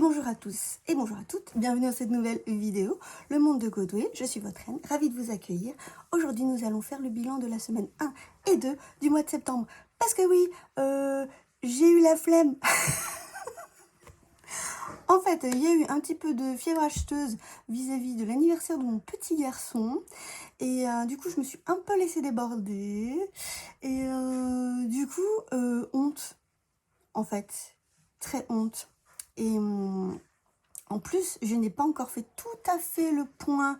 Bonjour à tous et bonjour à toutes, bienvenue dans cette nouvelle vidéo, le monde de Godwin, je suis votre reine, ravie de vous accueillir. Aujourd'hui nous allons faire le bilan de la semaine 1 et 2 du mois de septembre. Parce que oui, j'ai eu la flemme. En fait, il y a eu un petit peu de fièvre acheteuse vis-à-vis de l'anniversaire de mon petit garçon. Et du coup, je me suis un peu laissée déborder. Et du coup, honte, en fait, très honte. Et en plus, je n'ai pas encore fait tout à fait le point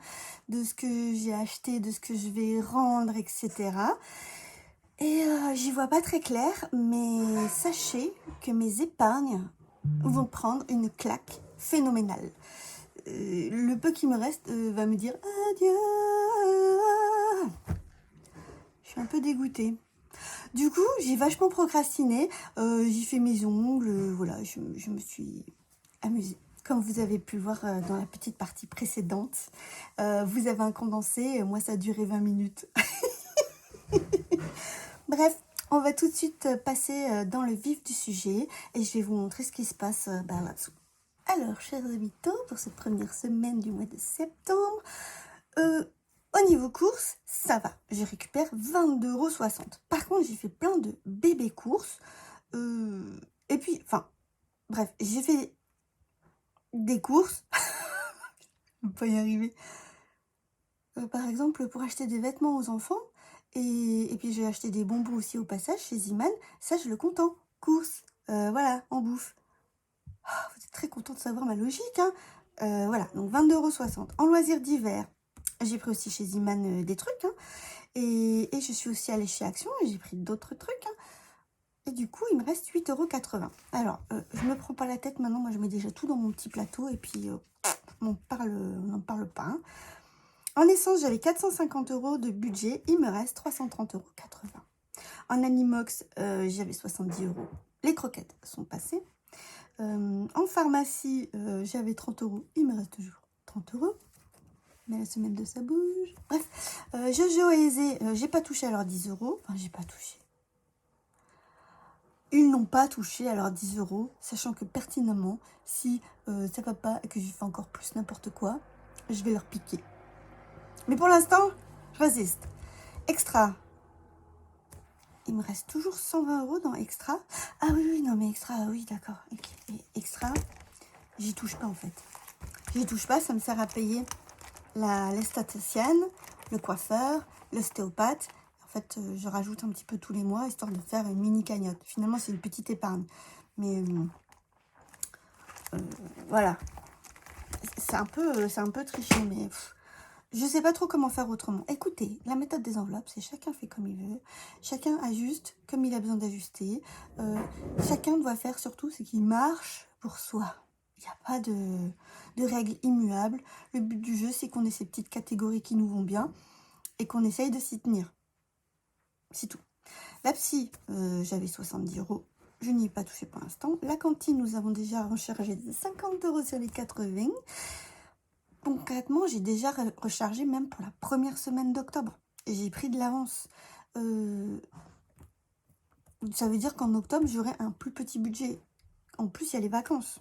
de ce que j'ai acheté, de ce que je vais rendre, etc. Et j'y vois pas très clair, mais sachez que mes épargnes vont prendre une claque phénoménale. Le peu qui me reste va me dire adieu. Je suis un peu dégoûtée. Du coup, j'ai vachement procrastiné. J'ai fait mes ongles, voilà, je me suis amusée. Comme vous avez pu le voir dans la petite partie précédente, vous avez un condensé, moi ça a duré 20 minutes. Bref, on va tout de suite passer dans le vif du sujet et je vais vous montrer ce qui se passe là-dessous. Alors, chers habitants, pour cette première semaine du mois de septembre, au niveau courses, ça va. Je récupère 22,60 €. Par contre, j'ai fait plein de bébés courses. Et puis, enfin, bref, j'ai fait des courses. Je ne peux pas y arriver. Par exemple, pour acheter des vêtements aux enfants. Et puis, j'ai acheté des bonbons aussi au passage chez Ziman. Ça, je le compte en courses. Voilà, en bouffe. Oh, vous êtes très content de savoir ma logique, hein. Voilà, donc 22,60 € en loisirs d'hiver. J'ai pris aussi chez Ziman des trucs, hein. Et je suis aussi allée chez Action et j'ai pris d'autres trucs, hein. Et du coup, il me reste 8,80 €. Alors, je me prends pas la tête maintenant. Moi, je mets déjà tout dans mon petit plateau et puis on n'en parle pas, hein. En essence, j'avais 450 € de budget. Il me reste 330,80 €. En Animox, j'avais 70 €. Les croquettes sont passées. En pharmacie, j'avais 30 €. Il me reste toujours 30 €. Mais la semaine de ça bouge. Bref, Jojo et Aisé, j'ai pas touché à leurs 10 €. Enfin, j'ai pas touché. Ils n'ont pas touché à leurs 10 €, sachant que pertinemment, si ça va pas et que je fais encore plus n'importe quoi, je vais leur piquer. Mais pour l'instant, je résiste. Extra. Il me reste toujours 120 € dans Extra. Ah oui, non mais Extra, oui, d'accord. Okay. Extra, j'y touche pas en fait. J'y touche pas, ça me sert à payer l'estaticienne, le coiffeur, l'ostéopathe. En fait, je rajoute un petit peu tous les mois, histoire de faire une mini cagnotte. Finalement, c'est une petite épargne. Mais voilà. C'est un peu triché, mais je sais pas trop comment faire autrement. Écoutez, la méthode des enveloppes, c'est chacun fait comme il veut. Chacun ajuste comme il a besoin d'ajuster. Chacun doit faire surtout ce qui marche pour soi. Il n'y a pas de règles immuables. Le but du jeu, c'est qu'on ait ces petites catégories qui nous vont bien et qu'on essaye de s'y tenir. C'est tout. La psy, j'avais 70 €. Je n'y ai pas touché pour l'instant. La cantine, nous avons déjà rechargé 50 € sur les 80. Concrètement, j'ai déjà rechargé même pour la première semaine d'octobre. Et j'ai pris de l'avance. Ça veut dire qu'en octobre, j'aurai un plus petit budget. En plus, il y a les vacances.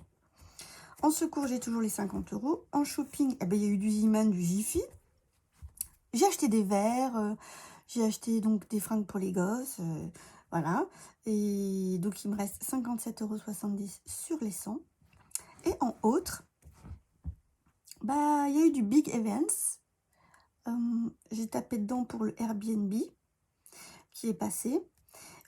En secours, j'ai toujours les 50 €. En shopping, eh ben, il y a eu du Ziman, du Jiffy. J'ai acheté des verres. J'ai acheté donc des fringues pour les gosses. Voilà. Et donc, il me reste 57,70 € sur les 100. Et en autres, bah, il y a eu du Big Events. J'ai tapé dedans pour le Airbnb qui est passé.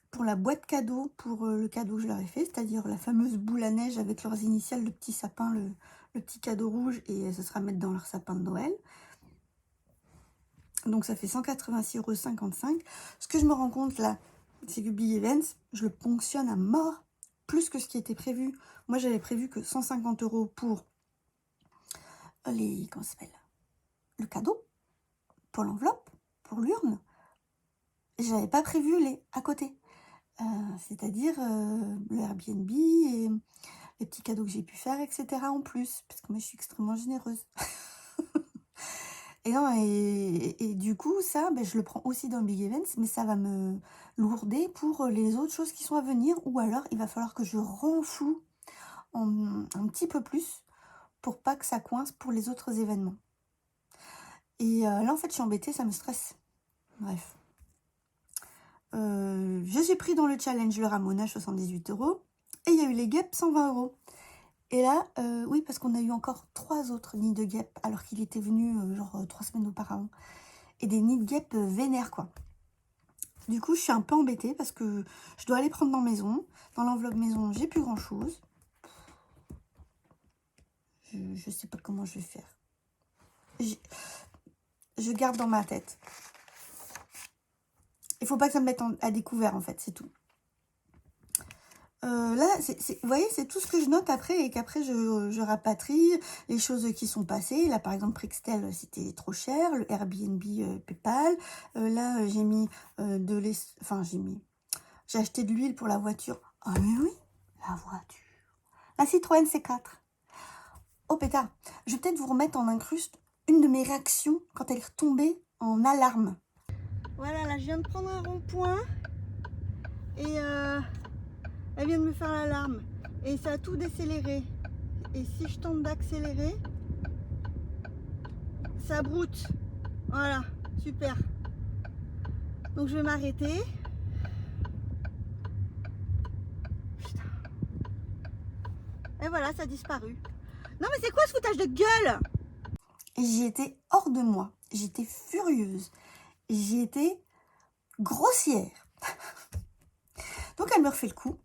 Pour la boîte cadeau, pour le cadeau que je leur ai fait, c'est-à-dire la fameuse boule à neige avec leurs initiales, le petit sapin, le petit cadeau rouge, et ce sera mettre dans leur sapin de Noël. Donc ça fait 186,55 €. Ce que je me rends compte là, c'est que Big Events, je le ponctionne à mort, plus que ce qui était prévu. Moi j'avais prévu que 150 € pour comment ça s'appelle, le cadeau, pour l'enveloppe, pour l'urne. J'avais pas prévu les à côté. C'est-à-dire le Airbnb et les petits cadeaux que j'ai pu faire, etc. en plus, parce que moi je suis extrêmement généreuse. Et non, et du coup, ça, ben, je le prends aussi dans Big Events, mais ça va me lourder pour les autres choses qui sont à venir, ou alors il va falloir que je renfloue un petit peu plus pour pas que ça coince pour les autres événements. Et là, en fait, je suis embêtée, ça me stresse. Bref. Je suis pris dans le challenge le ramonage 78 €. Et il y a eu les guêpes 120 €. Et là, oui, parce qu'on a eu encore 3 autres nids de guêpes, alors qu'il était venu genre 3 semaines auparavant. Et des nids de guêpes vénères, quoi. Du coup, je suis un peu embêtée parce que je dois aller prendre dans maison. Dans l'enveloppe maison, j'ai plus grand-chose. Je sais pas comment je vais faire. Je garde dans ma tête. Il faut pas que ça me mette à découvert, en fait, c'est tout. Là, vous voyez, c'est tout ce que je note après et qu'après, je rapatrie les choses qui sont passées. Là, par exemple, Prixtel, c'était trop cher. Le Airbnb, PayPal. Là, j'ai mis j'ai acheté de l'huile pour la voiture. Ah mais oui, la voiture. La Citroën C4. Oh pétard, je vais peut-être vous remettre en incruste une de mes réactions quand elle est retombée en alarme. Voilà, là, je viens de prendre un rond-point et elle vient de me faire l'alarme. Et ça a tout décéléré. Et si je tente d'accélérer, ça broute. Voilà, super. Donc je vais m'arrêter. Putain. Et voilà, ça a disparu. Non mais c'est quoi ce foutage de gueule? J'y étais hors de moi. J'étais furieuse. J'y étais grossière. Donc elle me refait le coup.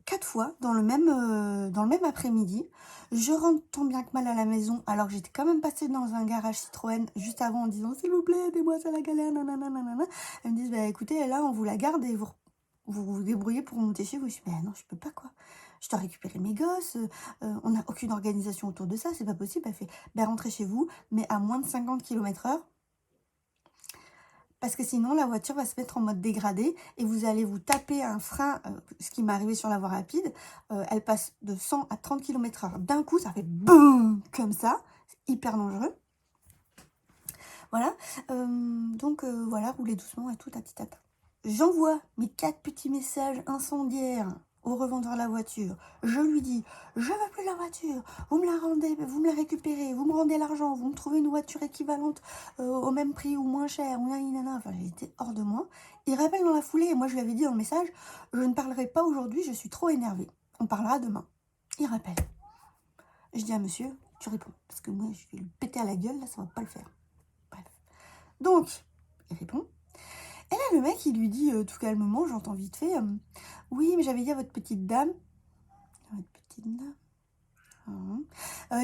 4 fois dans le même après-midi. Je rentre tant bien que mal à la maison, alors que j'étais quand même passée dans un garage Citroën juste avant en disant s'il vous plaît, aidez-moi, c'est la galère, nanana. Elles me disent bah écoutez, là on vous la garde et vous débrouillez pour monter chez vous. Je dis bah non, je peux pas quoi. Je dois récupérer mes gosses, on n'a aucune organisation autour de ça, c'est pas possible. Elle fait bah rentrez chez vous, mais à moins de 50 km/h. Parce que sinon, la voiture va se mettre en mode dégradé et vous allez vous taper un frein, ce qui m'est arrivé sur la voie rapide. Elle passe de 100 à 30 km/h. D'un coup, ça fait boum comme ça. C'est hyper dangereux. Voilà. Voilà, roulez doucement et tout, tatitata. J'envoie mes 4 petits messages incendiaires au revendeur de la voiture. Je lui dis, je veux plus la voiture, vous me la rendez, vous me la récupérez, vous me rendez l'argent, vous me trouvez une voiture équivalente au même prix ou moins cher, enfin j'étais hors de moi. Il rappelle dans la foulée, et moi je lui avais dit dans le message, je ne parlerai pas aujourd'hui, je suis trop énervée, on parlera demain. Il rappelle. Je dis à monsieur, tu réponds, parce que moi je vais lui péter à la gueule, là ça va pas le faire. Bref. Donc, il répond. Et là, le mec, il lui dit tout calmement, j'entends vite fait, oui, mais j'avais dit à votre petite dame,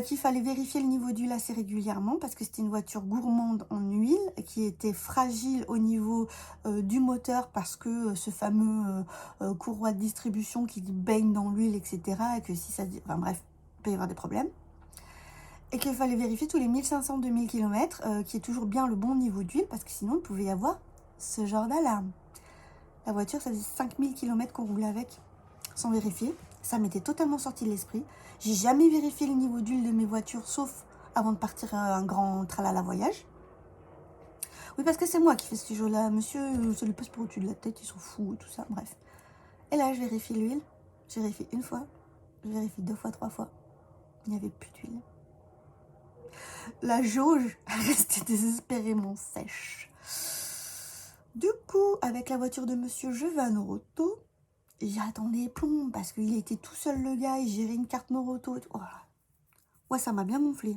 qu'il fallait vérifier le niveau d'huile assez régulièrement parce que c'était une voiture gourmande en huile qui était fragile au niveau du moteur parce que ce fameux courroie de distribution qui baigne dans l'huile, etc. Et que si ça... Enfin bref, il peut y avoir des problèmes. Et qu'il fallait vérifier tous les 1500-2000 km qui est toujours bien le bon niveau d'huile parce que sinon il pouvait y avoir ce genre d'alarme. La voiture, ça faisait 5000 km qu'on roulait avec, sans vérifier. Ça m'était totalement sorti de l'esprit. J'ai jamais vérifié le niveau d'huile de mes voitures, sauf avant de partir un grand tralala voyage. Oui, parce que c'est moi qui fais ce jeu-là. Monsieur, ça lui passe par au-dessus de la tête, il s'en fout, tout ça, bref. Et là, je vérifie l'huile. Je vérifie une fois, je vérifie 2 fois, 3 fois. Il n'y avait plus d'huile. La jauge restait désespérément sèche. Du coup, avec la voiture de monsieur, je vais à Noroto. J'attendais plomb parce qu'il était tout seul le gars, il gérait une carte Noroto. Oh. Ouais, ça m'a bien gonflé.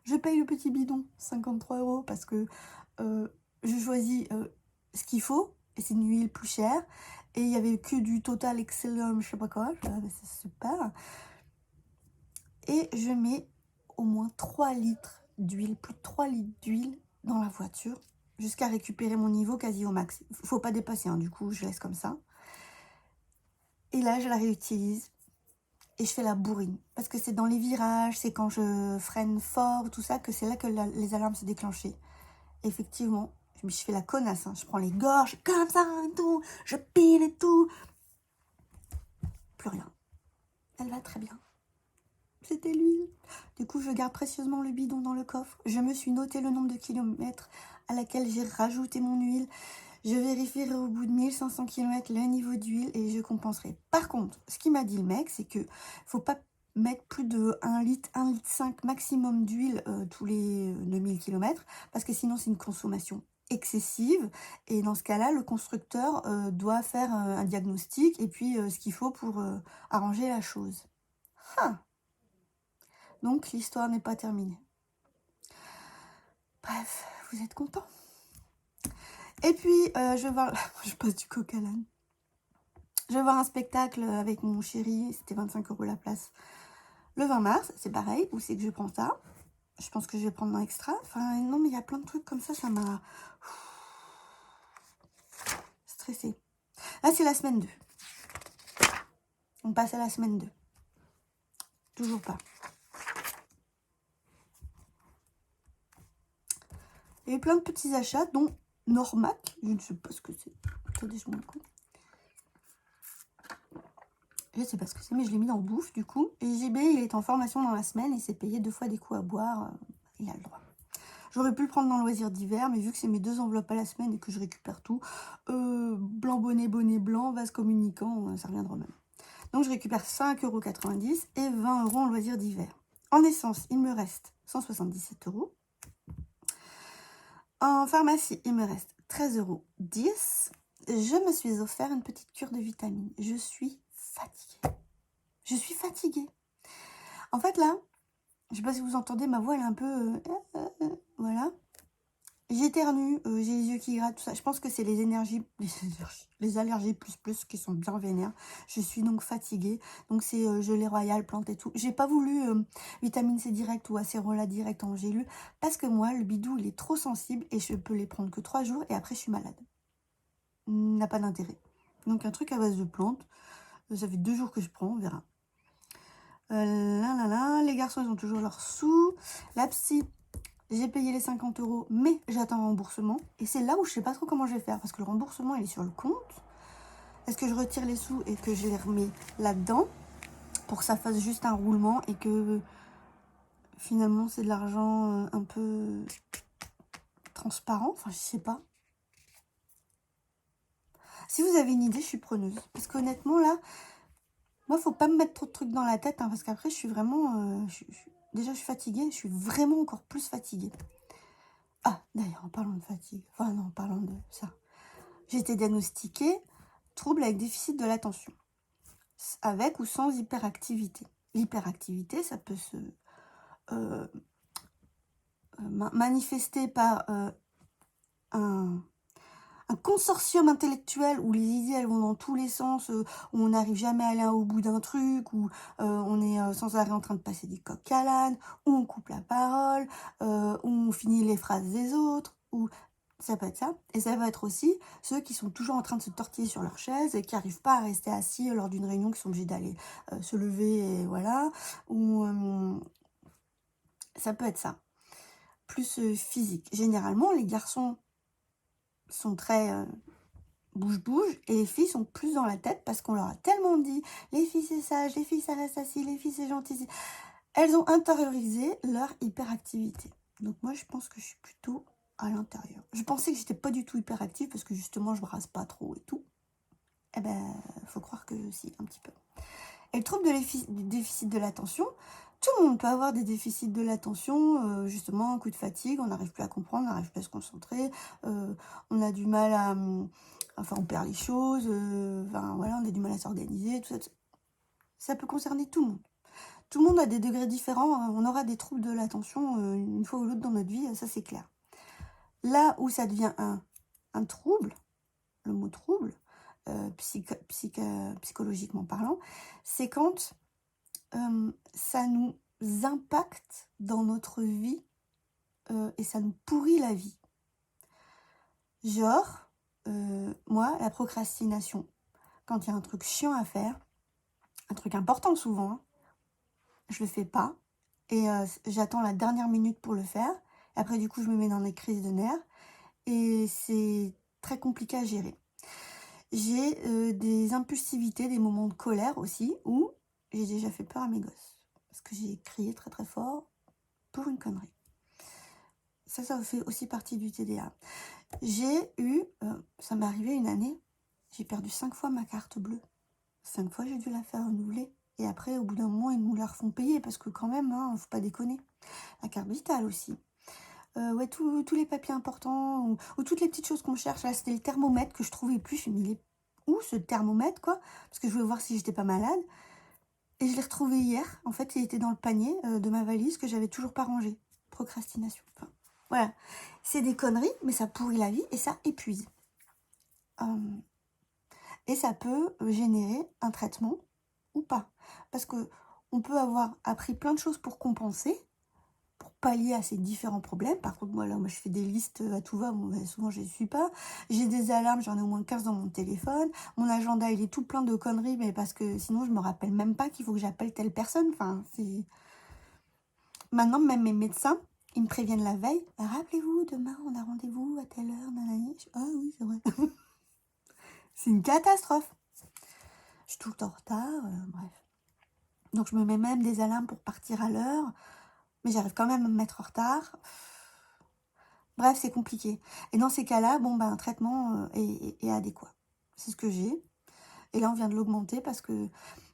Je paye le petit bidon, 53 € parce que je choisis ce qu'il faut et c'est une huile plus chère. Et il n'y avait que du Total Excellum, je sais pas quoi. C'est super. Et je mets au moins 3 litres d'huile, plus de 3 litres d'huile dans la voiture jusqu'à récupérer mon niveau quasi au max. Faut pas dépasser, hein, du coup, je laisse comme ça. Et là, je la réutilise et je fais la bourrine. Parce que c'est dans les virages, c'est quand je freine fort, tout ça, que c'est là que les alarmes se déclenchaient. Effectivement, je fais la connasse, hein. Je prends les gorges comme ça et tout, je pile et tout. Plus rien. Elle va très bien. C'était l'huile. Du coup, je garde précieusement le bidon dans le coffre. Je me suis noté le nombre de kilomètres à laquelle j'ai rajouté mon huile. Je vérifierai au bout de 1500 km le niveau d'huile et je compenserai. Par contre, ce qu'il m'a dit le mec, c'est que faut pas mettre plus de 1 litre, 1,5 litre maximum d'huile tous les 2000 km, parce que sinon c'est une consommation excessive, et dans ce cas-là, le constructeur doit faire un diagnostic et puis ce qu'il faut pour arranger la chose. Ah. Donc l'histoire n'est pas terminée. Bref, vous êtes contents? Et puis, je vais voir... je passe du coq à l'âne. Je vais voir un spectacle avec mon chéri. C'était 25 € la place. Le 20 mars, c'est pareil. Où c'est que je prends ça? Je pense que je vais prendre un extra. Enfin, non, mais il y a plein de trucs comme ça m'a... stressée. Là, c'est la semaine 2. On passe à la semaine 2. Toujours pas. Il y a eu plein de petits achats, dont Normac. Je ne sais pas ce que c'est. Attendez, je m'en compte. Je sais pas ce que c'est, mais je l'ai mis dans bouffe du coup. Et JB, il est en formation dans la semaine, il s'est payé 2 fois des coups à boire. Il a le droit. J'aurais pu le prendre dans loisirs d'hiver, mais vu que c'est mes 2 enveloppes à la semaine et que je récupère tout, blanc bonnet, bonnet blanc, vase communicant, ça reviendra même. Donc je récupère 5,90 € et 20 € en loisirs d'hiver. En essence, il me reste 177 €. En pharmacie, il me reste 13,10 €. Je me suis offert une petite cure de vitamines. Je suis fatiguée. Je suis fatiguée. En fait, là, je sais pas si vous entendez, ma voix, elle est un peu... voilà. J'éternue, j'ai les yeux qui grattent, tout ça. Je pense que c'est les allergies plus qui sont bien vénères. Je suis donc fatiguée. Donc c'est gelée royale, plante et tout. J'ai pas voulu vitamine C direct ou acérola direct en gélule. Parce que moi, le bidou, il est trop sensible et je peux les prendre que 3 jours et après je suis malade. N'a pas d'intérêt. Donc un truc à base de plantes. Ça fait 2 jours que je prends, on verra. Les garçons, ils ont toujours leurs sous. La psy, j'ai payé les 50 €, mais j'attends un remboursement. Et c'est là où je sais pas trop comment je vais faire. Parce que le remboursement, il est sur le compte. Est-ce que je retire les sous et que je les remets là-dedans pour que ça fasse juste un roulement et que finalement, c'est de l'argent un peu transparent? Enfin, je sais pas. Si vous avez une idée, je suis preneuse. Parce qu'honnêtement, là, moi, faut pas me mettre trop de trucs dans la tête. Parce qu'après, je suis vraiment... déjà, je suis fatiguée. Je suis vraiment encore plus fatiguée. Ah, d'ailleurs, en parlant de fatigue. Enfin, non, en parlant de ça. J'ai été diagnostiquée trouble avec déficit de l'attention. Avec ou sans hyperactivité. L'hyperactivité, ça peut se manifester par un consortium intellectuel où les idées elles vont dans tous les sens, où on n'arrive jamais à aller au bout d'un truc, où on est sans arrêt en train de passer du coq à l'âne, où on coupe la parole, où on finit les phrases des autres, où ça peut être ça. Et ça va être aussi ceux qui sont toujours en train de se tortiller sur leur chaise et qui n'arrivent pas à rester assis lors d'une réunion, qui sont obligés d'aller se lever, et voilà. Ou ça peut être ça. Plus physique. Généralement, les garçons sont très bouge et les filles sont plus dans la tête parce qu'on leur a tellement dit les filles c'est sage, les filles ça reste assis, les filles c'est gentil. Elles ont intériorisé leur hyperactivité. Donc moi je pense que je suis plutôt à l'intérieur. Je pensais que j'étais pas du tout hyperactive parce que justement je brasse pas trop et tout. Eh ben faut croire que si, un petit peu. Et le trouble du déficit de l'attention, tout le monde peut avoir des déficits de l'attention, justement un coup de fatigue, on n'arrive plus à comprendre, on n'arrive plus à se concentrer, on a du mal à... enfin, on perd les choses, enfin, voilà, on a du mal à s'organiser, tout ça. Ça peut concerner tout le monde. Tout le monde a des degrés différents, on aura des troubles de l'attention une fois ou l'autre dans notre vie, ça c'est clair. Là où ça devient un trouble, le mot trouble, psychologiquement parlant, c'est quand ça nous impacte dans notre vie et ça nous pourrit la vie. Genre, moi, la procrastination, quand il y a un truc chiant à faire, un truc important souvent, hein, je le fais pas et j'attends la dernière minute pour le faire. Après, du coup, je me mets dans des crises de nerfs et c'est très compliqué à gérer. J'ai des impulsivités, des moments de colère aussi où j'ai déjà fait peur à mes gosses. Parce que j'ai crié très très fort pour une connerie. Ça fait aussi partie du TDA. J'ai eu, ça m'est arrivé une année, j'ai perdu 5 fois ma carte bleue. 5 fois, j'ai dû la faire renouveler. Et après, au bout d'un moment, ils nous la refont payer parce que quand même, hein, faut pas déconner. La carte vitale aussi. Ouais, tous les papiers importants ou toutes les petites choses qu'on cherche. Là, c'était le thermomètre que je trouvais plus. Je me dis, il est où ce thermomètre, quoi? Parce que je voulais voir si j'étais pas malade. Et je l'ai retrouvé hier. En fait, il était dans le panier de ma valise que j'avais toujours pas rangé. Procrastination. Enfin, voilà. C'est des conneries, mais ça pourrit la vie et ça épuise. Et ça peut générer un traitement ou pas. Parce que on peut avoir appris plein de choses pour compenser, pour pallier à ces différents problèmes. Par contre, moi, je fais des listes à tout va. Bon, ben, souvent, je ne les suis pas. J'ai des alarmes, j'en ai au moins 15 dans mon téléphone. Mon agenda, il est tout plein de conneries, mais parce que sinon, je me rappelle même pas qu'il faut que j'appelle telle personne. Enfin, c'est... Maintenant, même mes médecins, ils me préviennent la veille. Rappelez-vous, demain, on a rendez-vous à telle heure. Nanani. Ah oui, c'est vrai. C'est une catastrophe. Je suis tout le temps en retard. Bref. Donc, je me mets même des alarmes pour partir à l'heure. Mais j'arrive quand même à me mettre en retard. Bref, c'est compliqué. Et dans ces cas-là, bon, ben, un traitement est adéquat. C'est ce que j'ai. Et là, on vient de l'augmenter parce que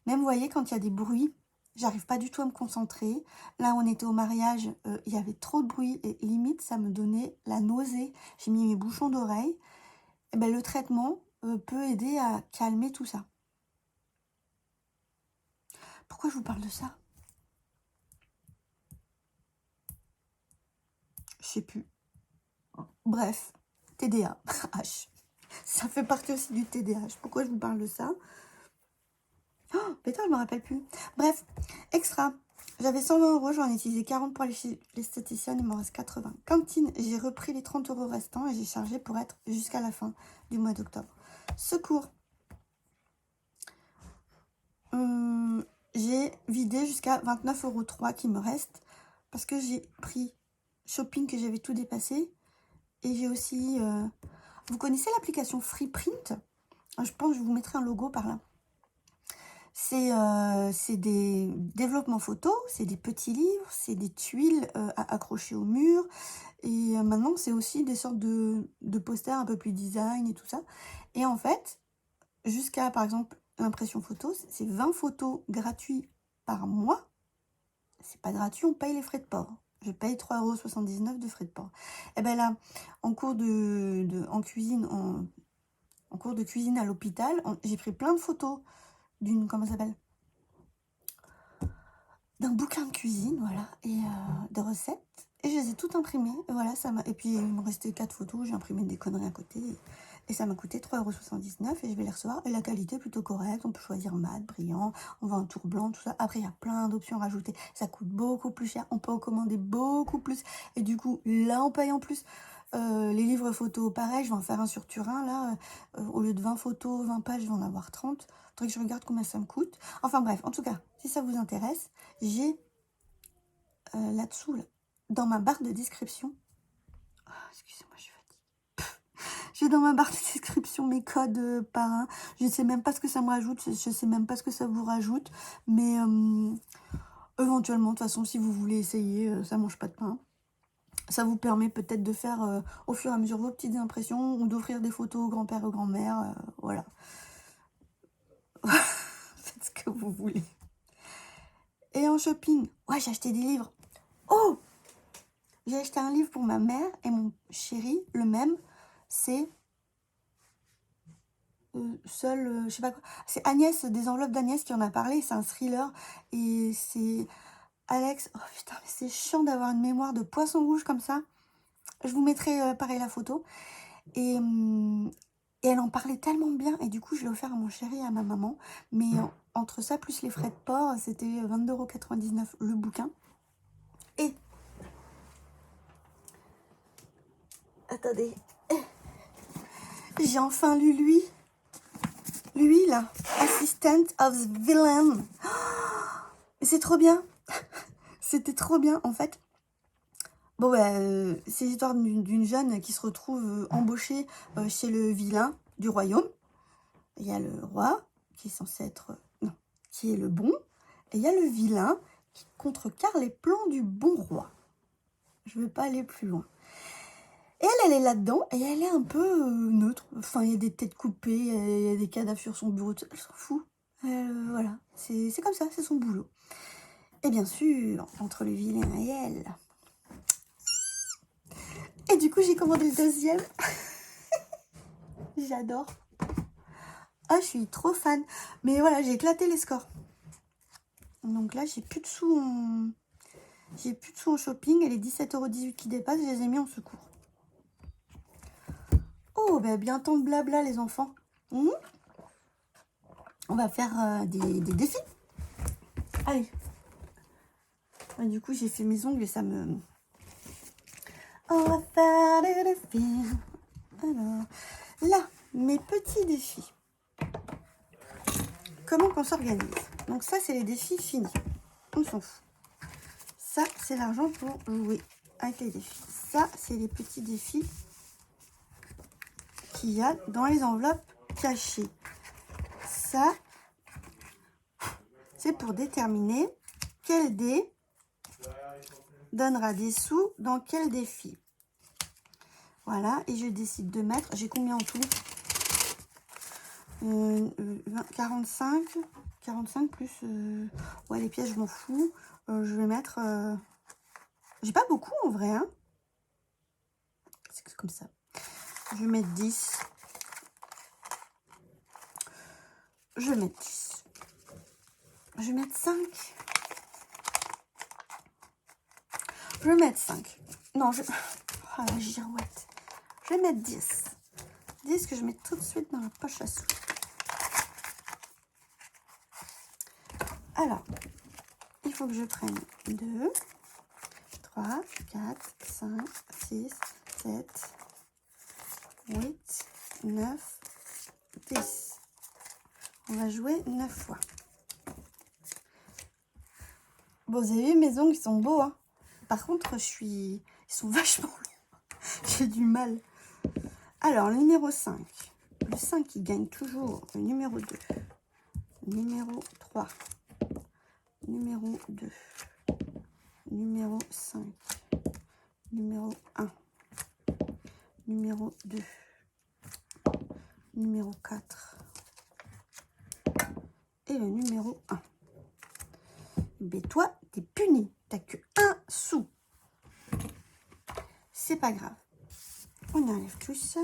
même, vous voyez, quand il y a des bruits, j'arrive pas du tout à me concentrer. Là, on était au mariage, il y avait trop de bruit et limite, ça me donnait la nausée. J'ai mis mes bouchons d'oreille. Et ben, le traitement peut aider à calmer tout ça. Pourquoi je vous parle de ça? Je sais plus. Bref, TDAH. Ça fait partie aussi du TDAH. Pourquoi je vous parle de ça? Oh, putain, je me rappelle plus. Bref, extra. J'avais 120 €, j'en ai utilisé 40 pour l'esthéticienne, il m'en reste 80. Cantine, j'ai repris les 30 € restants et j'ai chargé pour être jusqu'à la fin du mois d'octobre. Secours. J'ai vidé jusqu'à 29,03 € qui me reste parce que j'ai pris shopping que j'avais tout dépassé. Et j'ai aussi... vous connaissez l'application Freeprint? Je pense que je vous mettrai un logo par là. C'est des développements photos, c'est des petits livres, c'est des tuiles à accrocher au mur. Et maintenant, c'est aussi des sortes de posters un peu plus design et tout ça. Et en fait, jusqu'à, par exemple, l'impression photo, c'est 20 photos gratuites par mois. C'est pas gratuit, on paye les frais de port. Je paye 3,79 € de frais de port. Et bien là, en cours en cuisine, en cours de cuisine à l'hôpital, j'ai pris plein de photos d'une, comment ça s'appelle, d'un bouquin de cuisine, voilà, et de recettes. Et je les ai toutes imprimées. Et voilà, et puis il me restait 4 photos, j'ai imprimé des conneries à côté. Et ça m'a coûté 3,79 € et je vais les recevoir. Et la qualité est plutôt correcte. On peut choisir mat, brillant, on voit un tour blanc, tout ça. Après, il y a plein d'options rajoutées. Ça coûte beaucoup plus cher. On peut en commander beaucoup plus. Et du coup, là, on paye en plus. Les livres photos, pareil, je vais en faire un sur Turin. Là, au lieu de 20 photos, 20 pages, je vais en avoir 30. Faudrait que je regarde combien ça me coûte. Enfin bref, en tout cas, si ça vous intéresse, j'ai là-dessous, là, dans ma barre de description. Oh, excusez-moi, je suis fatiguée. J'ai dans ma barre de description mes codes par un. Je ne sais même pas ce que ça me rajoute, je ne sais même pas ce que ça vous rajoute. Mais éventuellement, de toute façon, si vous voulez essayer, ça mange pas de pain. Ça vous permet peut-être de faire au fur et à mesure vos petites impressions ou d'offrir des photos au grand-père et aux grand-mère. Voilà. Faites ce que vous voulez. Et en shopping, ouais, j'ai acheté des livres. Oh! J'ai acheté un livre pour ma mère et mon chéri, le même. C'est je sais pas quoi. C'est Agnès, des enveloppes d'Agnès qui en a parlé. C'est un thriller. Et c'est Alex. Oh putain, mais c'est chiant d'avoir une mémoire de poisson rouge comme ça. Je vous mettrai pareil la photo. Et elle en parlait tellement bien. Et du coup, je l'ai offert à mon chéri et à ma maman. Mais entre ça, plus les frais de port, c'était 22,99 € le bouquin. Et attendez. J'ai enfin lu lui là, Assistant of the Villain. C'est trop bien. C'était trop bien en fait. Bon c'est l'histoire d'une jeune qui se retrouve embauchée chez le vilain du royaume. Il y a le roi qui est censé être... non, qui est le bon. Et il y a le vilain qui contrecarre les plans du bon roi. Je ne vais pas aller plus loin. Et elle est là-dedans et elle est un peu neutre. Enfin, il y a des têtes coupées, il y a des cadavres sur son bureau. Elle s'en fout. Voilà, c'est comme ça, c'est son boulot. Et bien sûr, entre le vilain et elle. Et du coup, j'ai commandé le deuxième. J'adore. Ah, je suis trop fan. Mais voilà, j'ai éclaté les scores. Donc là, j'ai plus de sous en... J'ai plus de sous en shopping. Et les 17,18 € qui dépassent, je les ai mis en secours. Oh, ben bientôt blabla, les enfants. On va faire des défis. Allez. Et du coup, j'ai fait mes ongles et ça me... On va faire des défis. Alors, là, mes petits défis. Comment qu'on s'organise? Donc ça, c'est les défis finis. On s'en fout. Ça, c'est l'argent pour jouer avec les défis. Ça, c'est les petits défis qu'il y a dans les enveloppes cachées. Ça, c'est pour déterminer quel dé donnera des sous dans quel défi. Voilà, et je décide de mettre... J'ai combien en tout? 45 plus... ouais, les pièces, je m'en fous. Je vais mettre... J'ai pas beaucoup en vrai, hein. C'est comme ça. Je vais mettre 10. Je vais mettre 10. Je vais mettre 5. Je vais mettre 5. Non, je... Oh, la girouette. Je vais mettre 10. 10 que je mets tout de suite dans la poche à sous. Alors, il faut que je prenne 2, 3, 4, 5, 6, 7, 8, 9, 10. On va jouer 9 fois. Bon, vous avez vu, mes ongles, ils sont beaux, hein. Par contre, ils sont vachement longs. J'ai du mal. Alors, le numéro 5. Le 5, il gagne toujours. Le numéro 2. Le numéro 3. Numéro 2. Numéro 5. Numéro 1. Numéro 2. Numéro 4. Et le numéro 1. Mais toi, t'es puni. T'as que 1 sou. C'est pas grave. On enlève tout ça.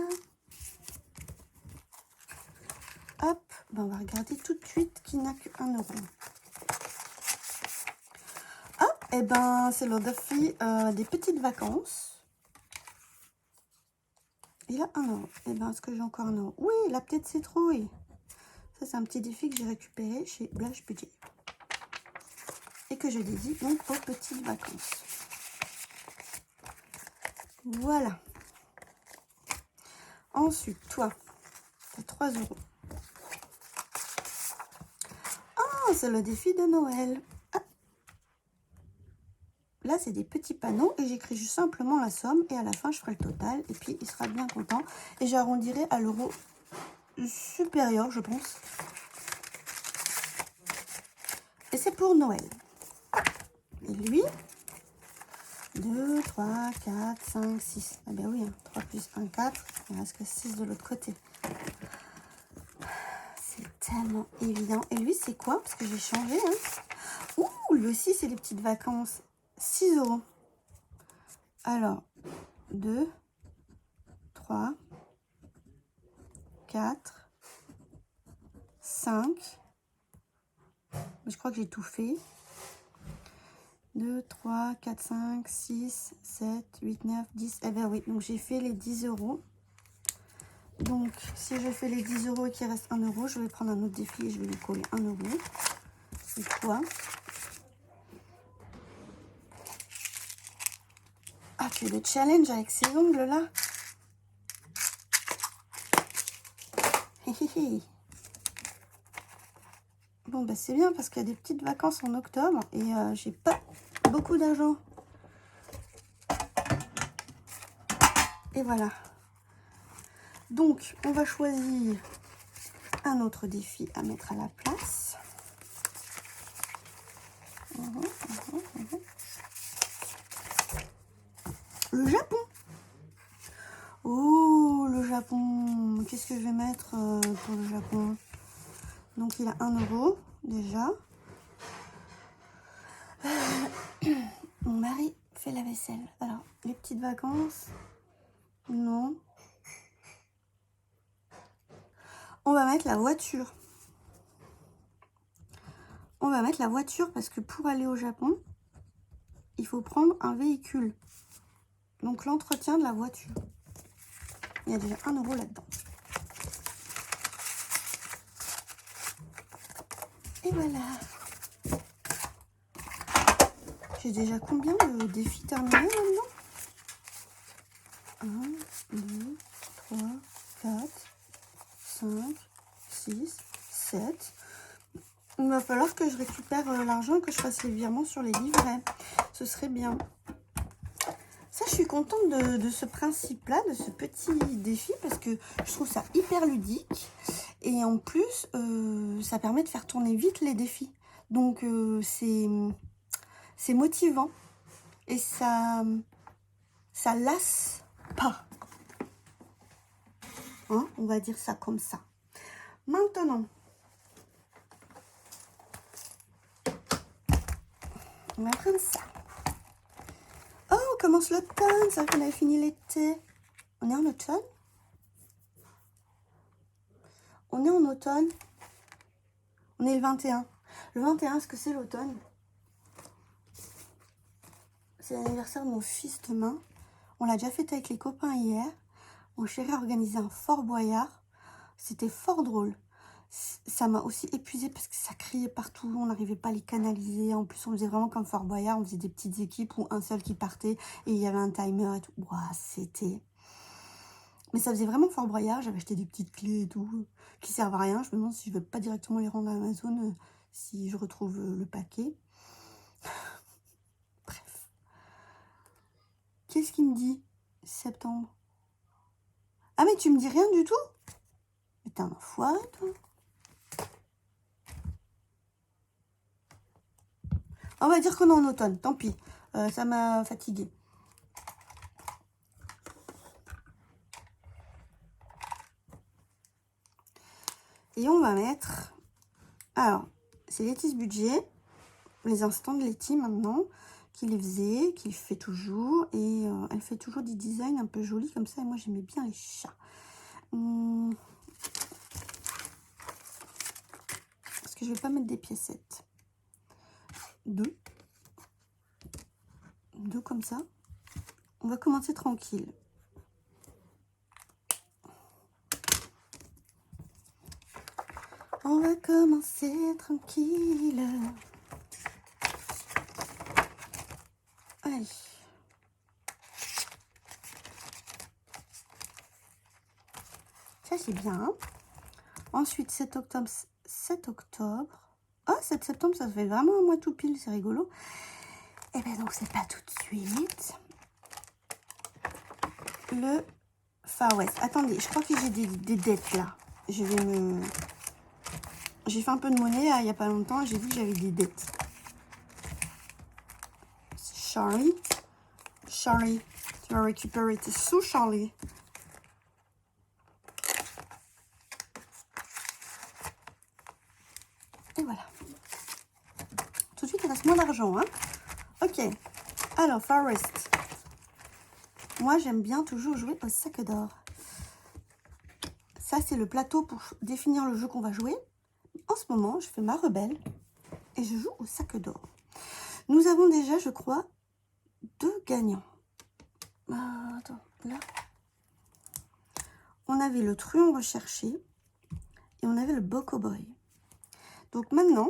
Hop, ben on va regarder tout de suite qui n'a que 1 euro. Ah, et ben c'est le défi des petites vacances. Il a 1 euro. Et ben est-ce que j'ai encore 1 euro? Oui, la petite citrouille. Ça, c'est un petit défi que j'ai récupéré chez Blash Budget. Et que je dédie donc aux petites vacances. Voilà. Ensuite, toi, tu as 3 euros. Ah, c'est le défi de Noël. Ah. Là, c'est des petits panneaux et j'écris juste simplement la somme. Et à la fin, je ferai le total. Et puis, il sera bien content. Et j'arrondirai à l'euro supérieur, je pense. Et c'est pour Noël. Et lui, 2, 3, 4, 5, 6. Ah ben oui, hein, 3 plus 1, 4. Il reste que 6 de l'autre côté. C'est tellement évident. Et lui, c'est quoi? Parce que j'ai changé. Hein. Ouh, lui aussi, c'est les petites vacances. 6 euros. Alors, 2, 3, 4, 5. Je crois que j'ai tout fait. 2, 3, 4, 5, 6, 7, 8, 9, 10. Eh bien oui, donc j'ai fait les 10 euros. Donc, si je fais les 10 euros et qu'il reste 1 euro, je vais prendre un autre défi et je vais lui coller 1 euro. Et toi? Ah, tu le challenge avec ces ongles-là? Bon, bah c'est bien parce qu'il y a des petites vacances en octobre et j'ai pas beaucoup d'argent. Et voilà. Donc, on va choisir un autre défi à mettre à la place. Le Japon. Oh, le Japon. Qu'est-ce que je vais mettre pour le Japon? Donc, il a 1 € déjà. Mon mari fait la vaisselle. Alors, les petites vacances. Non. On va mettre la voiture. On va mettre la voiture parce que pour aller au Japon, il faut prendre un véhicule. Donc, l'entretien de la voiture. Il y a déjà 1 € là-dedans. Et voilà. J'ai déjà combien de défis terminés là-dedans? 1, 2, 3, 4, 5, 6, 7. Il va falloir que je récupère l'argent et que je fasse les virements sur les livrets. Ce serait bien. Ça, je suis contente de ce principe-là, de ce petit défi, parce que je trouve ça hyper ludique. Et en plus, ça permet de faire tourner vite les défis. Donc, c'est motivant. Et ça lasse pas. Hein, on va dire ça comme ça. Maintenant, on va prendre ça. Oh, on commence l'automne. C'est vrai qu'on avait fini l'été. On est en automne? On est en automne. On est le 21. Le 21, est-ce que c'est l'automne? C'est l'anniversaire de mon fils demain. On l'a déjà fêté avec les copains hier. Mon chéri a organisé un Fort Boyard. C'était fort drôle. Ça m'a aussi épuisée parce que ça criait partout. On n'arrivait pas à les canaliser. En plus, on faisait vraiment comme Fort Boyard. On faisait des petites équipes où un seul qui partait et il y avait un timer et tout. Ouah, c'était... Mais ça faisait vraiment Fort Boyard. J'avais acheté des petites clés et tout qui servent à rien. Je me demande si je ne vais pas directement les rendre à Amazon si je retrouve le paquet. Bref. Qu'est-ce qu'il me dit? Septembre. Ah, mais tu me dis rien du tout? Mais t'es un enfoiré, toi. On va dire qu'on est en automne, tant pis. Ça m'a fatiguée. Et on va mettre... Alors, c'est Letty Budget. Les instants de Letty maintenant. Qui les faisait, qui fait toujours. Et elle fait toujours des designs un peu jolis comme ça. Et moi, j'aimais bien les chats. Parce que je vais pas mettre des piécettes. 2 comme ça. On va commencer tranquille. On va commencer tranquille. Allez. Ça, c'est bien. Ensuite, 7 octobre. 7 octobre. Ah, 7 septembre, ça fait vraiment un mois tout pile. C'est rigolo. Et bien, donc, c'est pas tout de suite. Le Far West. Attendez, je crois que j'ai des dettes, là. Je vais me... J'ai fait un peu de monnaie, là, il n'y a pas longtemps. J'ai vu que j'avais des dettes. Charlie. Charlie, tu vas récupérer tes sous, Charlie. Et voilà. Tout de suite, il reste moins d'argent, hein. Ok. Alors, Far West. Moi, j'aime bien toujours jouer au sac d'or. Ça, c'est le plateau pour définir le jeu qu'on va jouer. En ce moment, je fais ma rebelle et je joue au sac d'or. Nous avons déjà, je crois, 2 gagnants. Attends, là. On avait le truand recherché et on avait le bocoboy. Donc maintenant,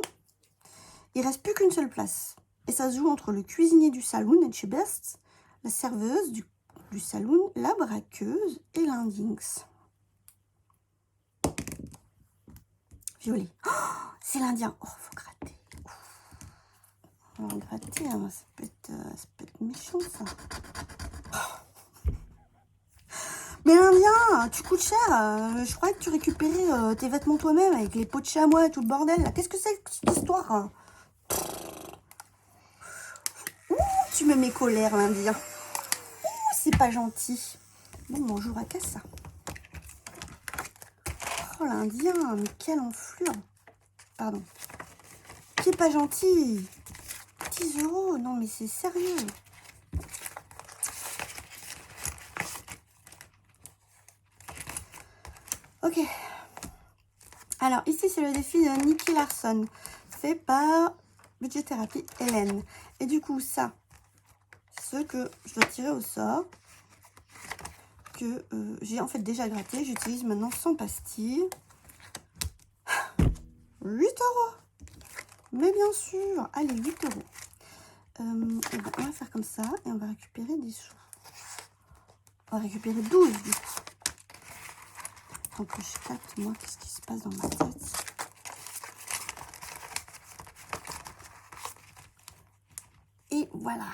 il reste plus qu'une seule place. Et ça se joue entre le cuisinier du saloon, et chez Best, la serveuse du saloon, la braqueuse et l'Indinx. Violet. Oh, c'est l'Indien. Oh, faut gratter. On va gratter, hein. Ça peut être méchant, ça. Oh. Mais l'Indien, tu coûtes cher. Je croyais que tu récupérais tes vêtements toi-même avec les peaux de chamois et tout le bordel. Qu'est-ce que c'est que cette histoire, hein? Ouh, tu me mets colère, l'Indien. Ouh, c'est pas gentil. Bon, on jouera qu'à ça. Oh, l'Indien, mais quelle enflure. Pardon. Qui est pas gentil. 10 €, non mais c'est sérieux. Ok. Alors, ici, c'est le défi de Nicky Larson, fait par Budget Therapy Hélène. Et du coup, ça, ce que je dois tirer au sort, que j'ai en fait déjà gratté. J'utilise maintenant 100 pastilles. 8 €. Mais bien sûr. Allez, 8 €. On va faire comme ça et on va récupérer des sous. On va récupérer 12 du coup. Faut que je capte, moi, qu'est-ce qui se passe dans ma tête. Et voilà.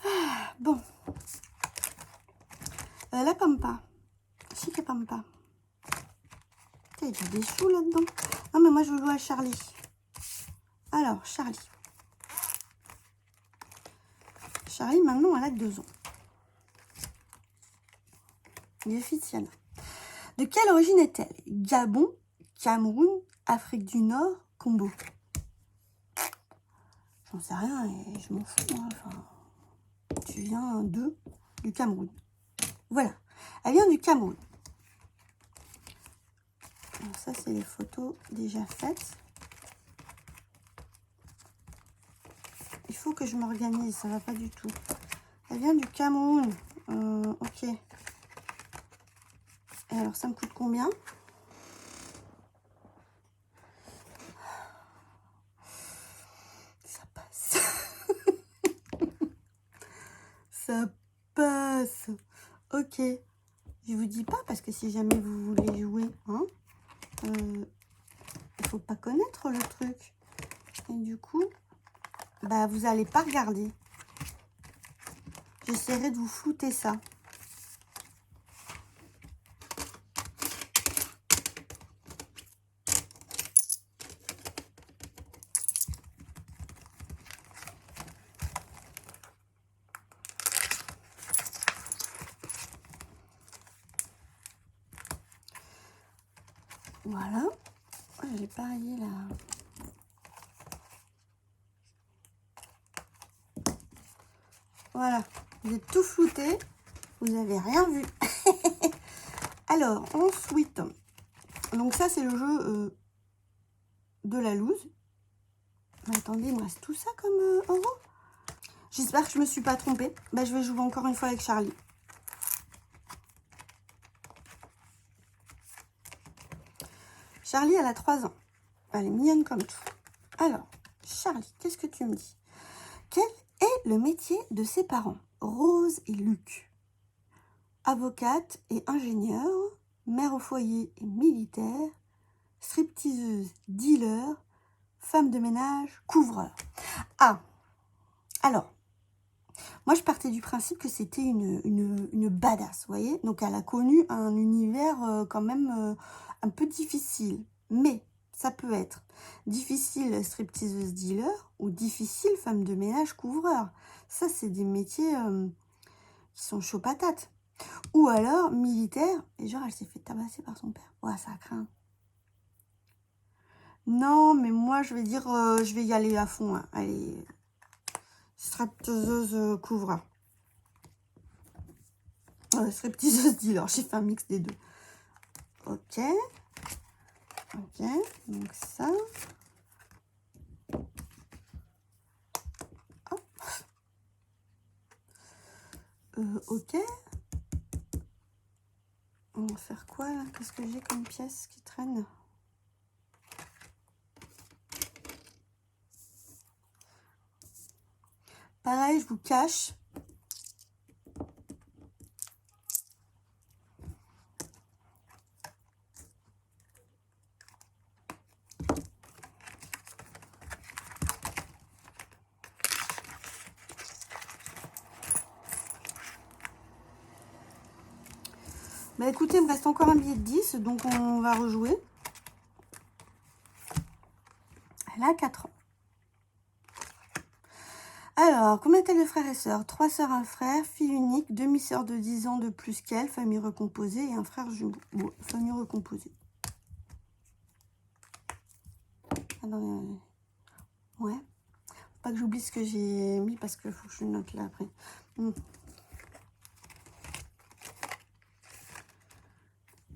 Ah, bon. La pampa. Chica pampa. Il y a des sous là-dedans. Non, mais moi, je joue à Charlie. Alors, Charlie. Charlie, maintenant, elle a 2 ans. Tiana. De quelle origine est-elle? Gabon, Cameroun, Afrique du Nord, Congo. J'en sais rien et je m'en fous. Hein. Enfin, tu viens du Cameroun. Voilà. Elle vient du Cameroun. Alors ça, c'est les photos déjà faites. Il faut que je m'organise, ça va pas du tout. Elle vient du Cameroun. Ok. Et alors, ça me coûte combien? Ça passe. Ça passe. Ok. Je vous dis pas, parce que si jamais vous voulez jouer, hein, il faut pas connaître le truc. Et du coup, bah, vous allez pas regarder. J'essaierai de vous flouter ça. Voilà. J'ai parié là. Voilà. Vous êtes tout flouté. Vous n'avez rien vu. Alors, ensuite, donc ça, c'est le jeu de la loose. Mais attendez, il me reste tout ça comme euro. J'espère que je me suis pas trompée. Bah, je vais jouer encore une fois avec Charlie. Charlie, elle a 3 ans. Elle est mignonne comme tout. Alors, Charlie, qu'est-ce que tu me dis? Quel est le métier de ses parents? Rose et Luc. Avocate et ingénieure, mère au foyer et militaire, stripteaseuse, dealer, femme de ménage, couvreur. Ah, alors, moi je partais du principe que c'était une badass, vous voyez. Donc elle a connu un univers quand même un peu difficile. Mais ça peut être difficile stripteaseuse, dealer ou difficile femme de ménage, couvreur. Ça, c'est des métiers qui sont chauds patates. Ou alors militaire, et genre elle s'est fait tabasser par son père. Ouais, ça craint. Non, mais moi je vais dire, je vais y aller à fond. Hein. Allez, stripteaseuse couvreur. Stripteaseuse dealer, j'ai fait un mix des deux. Ok. Ok, donc ça. Hop. Ok. On va faire quoi là? Qu'est-ce que j'ai comme pièce qui traîne? Pareil, je vous cache. Bah écoutez, il me reste encore un billet de 10, donc on va rejouer. Elle a 4 ans. Alors, combien a-t-elle de frères et sœurs? 3 sœurs, un frère, fille unique, demi-sœur de 10 ans de plus qu'elle, famille recomposée, et un frère jumeau. Bon, famille recomposée. Attendez, ouais. Pas que j'oublie ce que j'ai mis parce qu'il faut que je note là après.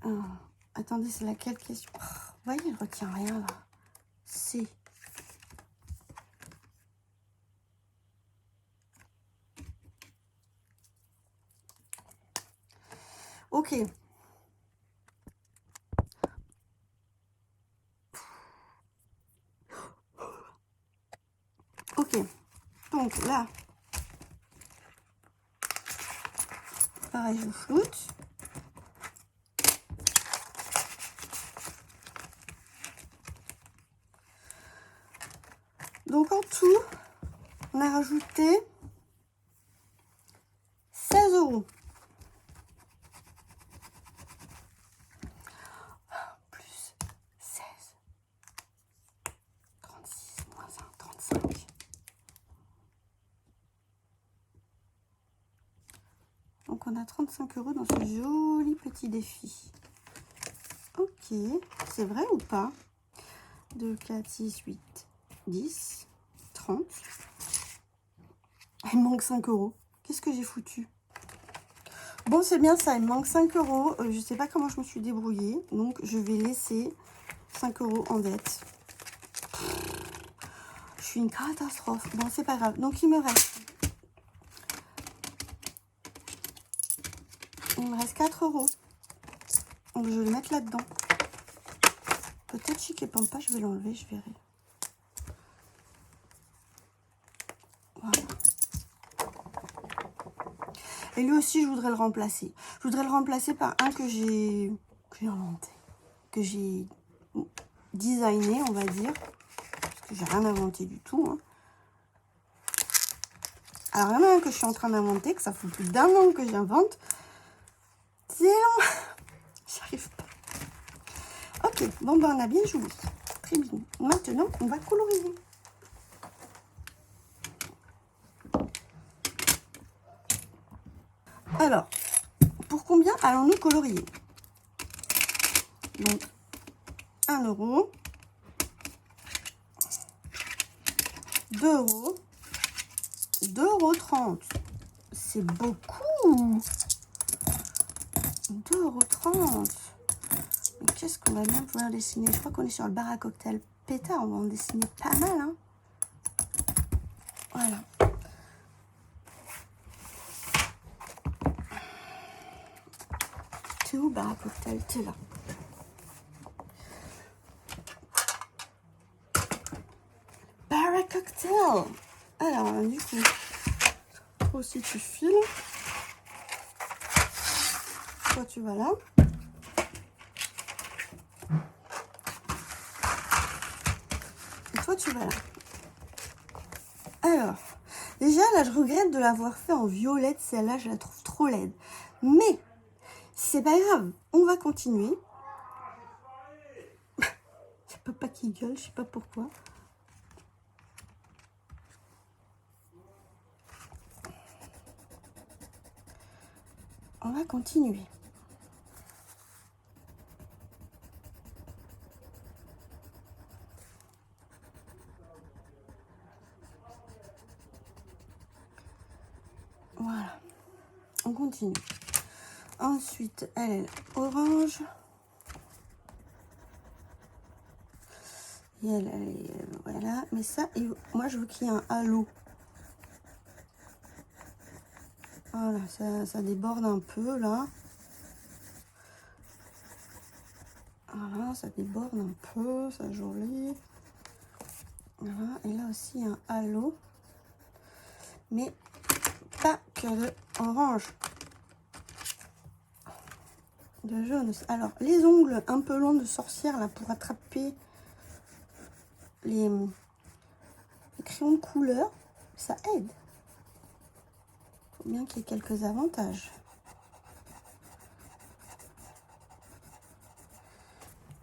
Alors, attendez, c'est laquelle question? Oh, vous voyez, elle retient rien là. C'est... Ok. Ok. Donc là, pareil, je floute. Donc en tout, on a rajouté 16 €. Plus 16. 36 moins 1, 35. Donc on a 35 € dans ce joli petit défi. Ok, c'est vrai ou pas? 2, 4, 6, 8, 10, 30. Il me manque 5 €. Qu'est-ce que j'ai foutu? Bon, c'est bien ça, il me manque 5 €. Je sais pas comment je me suis débrouillée. Donc, je vais laisser 5 € en dette. Je suis une catastrophe. Bon, c'est pas grave. Donc, il me reste 4 €. Donc, je vais le mettre là-dedans. Peut-être Chic et Pampa, je vais l'enlever, je verrai. Voilà. Et lui aussi, je voudrais le remplacer. Je voudrais le remplacer par un que j'ai inventé, que j'ai designé, on va dire. Parce que j'ai rien inventé du tout. Hein. Alors, il y en a un que je suis en train d'inventer, que ça fait plus d'1 an que j'invente. C'est long. J'arrive pas. Ok, bon, ben, on a bien joué. Très bien. Maintenant, on va colorier. Alors, pour combien allons-nous colorier? Donc, 1 €, 2 €, 2,30 €. C'est beaucoup. 2,30 €. Mais qu'est-ce qu'on va bien pouvoir dessiner? Je crois qu'on est sur le bar à cocktail pétard. On va en dessiner pas mal. Hein. Voilà. T'es où, bar à cocktail? T'es là. Bar à cocktail. Alors, du coup, toi aussi tu files. Toi, tu vas là. Et toi, tu vas là. Alors, déjà, là, je regrette de l'avoir fait en violette. Celle-là, je la trouve trop laide. Mais, c'est pas grave. On va continuer. Il y a papa qui gueule, je sais pas pourquoi. On va continuer. Voilà. On continue. Ensuite, elle est orange. Et elle est... Voilà. Mais ça, moi, je veux qu'il y ait un halo. Voilà, ça déborde un peu, là. Voilà, ça déborde un peu, ça joli. Voilà, et là aussi, un halo. Mais pas que de orange. De jaune. Alors, les ongles un peu longs de sorcière, là, pour attraper les crayons de couleur, ça aide. Il faut bien qu'il y ait quelques avantages.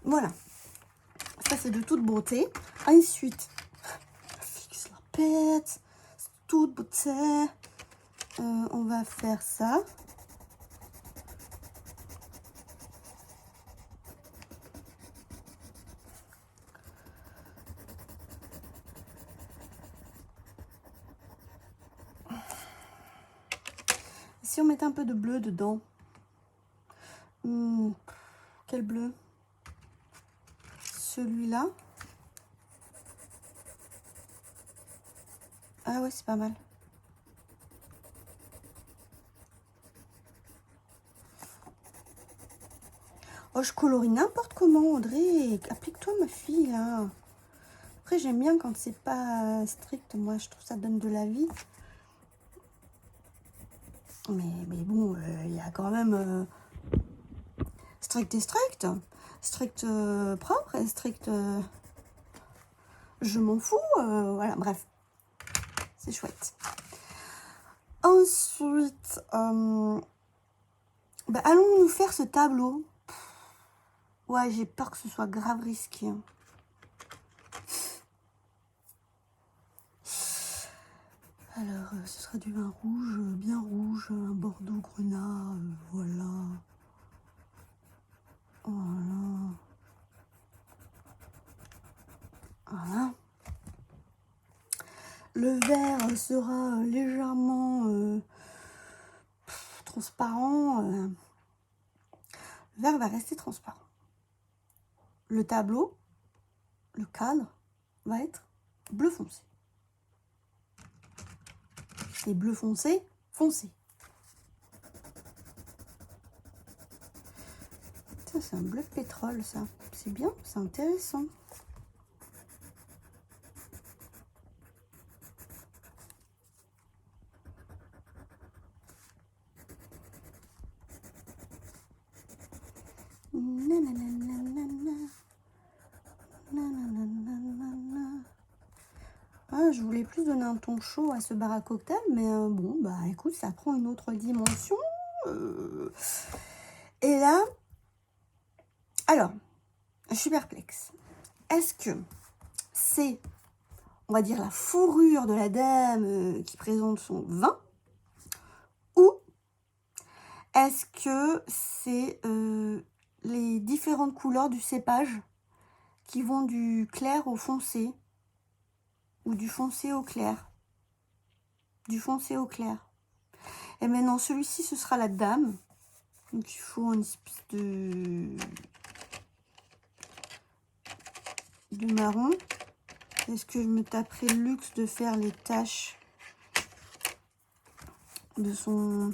Voilà. Ça, c'est de toute beauté. Ensuite, fixe la pète. toute beauté. On va faire ça. Si on mettait un peu de bleu dedans. Quel bleu? Celui-là. Ah ouais, c'est pas mal. Oh, je colorie n'importe comment, Audrey. Applique-toi, ma fille, là. Après, j'aime bien quand c'est pas strict. Moi, je trouve ça donne de la vie. Mais bon, il y a quand même strict et strict. Strict propre et strict... je m'en fous. Voilà, bref. C'est chouette. Ensuite, allons nous faire ce tableau. Ouais, j'ai peur que ce soit grave risqué. Alors, ce sera du vin rouge, bien rouge, un bordeaux grenat, voilà. Voilà. Voilà. Le verre sera légèrement transparent. Le verre va rester transparent. Le tableau, le cadre, va être bleu foncé. Et bleu foncé, foncé. Ça, c'est un bleu de pétrole, ça. C'est bien, c'est intéressant. Ah, je voulais plus donner un ton chaud à ce bar à cocktail, mais bon, bah écoute, ça prend une autre dimension. Et là, alors, je suis perplexe. Est-ce que c'est, on va dire, la fourrure de la dame qui présente son vin, ou est-ce que c'est les différentes couleurs du cépage qui vont du clair au foncé, ou du foncé au clair, du foncé au clair. Et maintenant, celui-ci, ce sera la dame. Donc, il faut une espèce de marron. Est-ce que je me taperai le luxe de faire les taches de son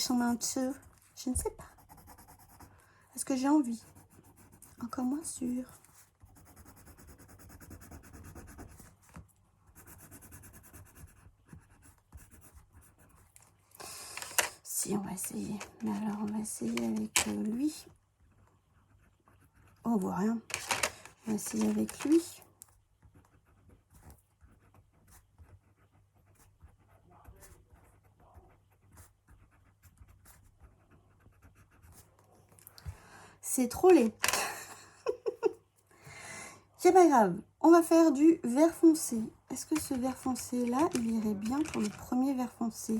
manteau? Je ne sais pas. Est-ce que j'ai envie? Encore moins sûr. Si, on va essayer. Mais alors, on va essayer avec lui. Oh, on voit rien. On va essayer avec lui. C'est trop laid. C'est pas grave. On va faire du vert foncé. Est-ce que ce vert foncé là, il irait bien pour le premier vert foncé?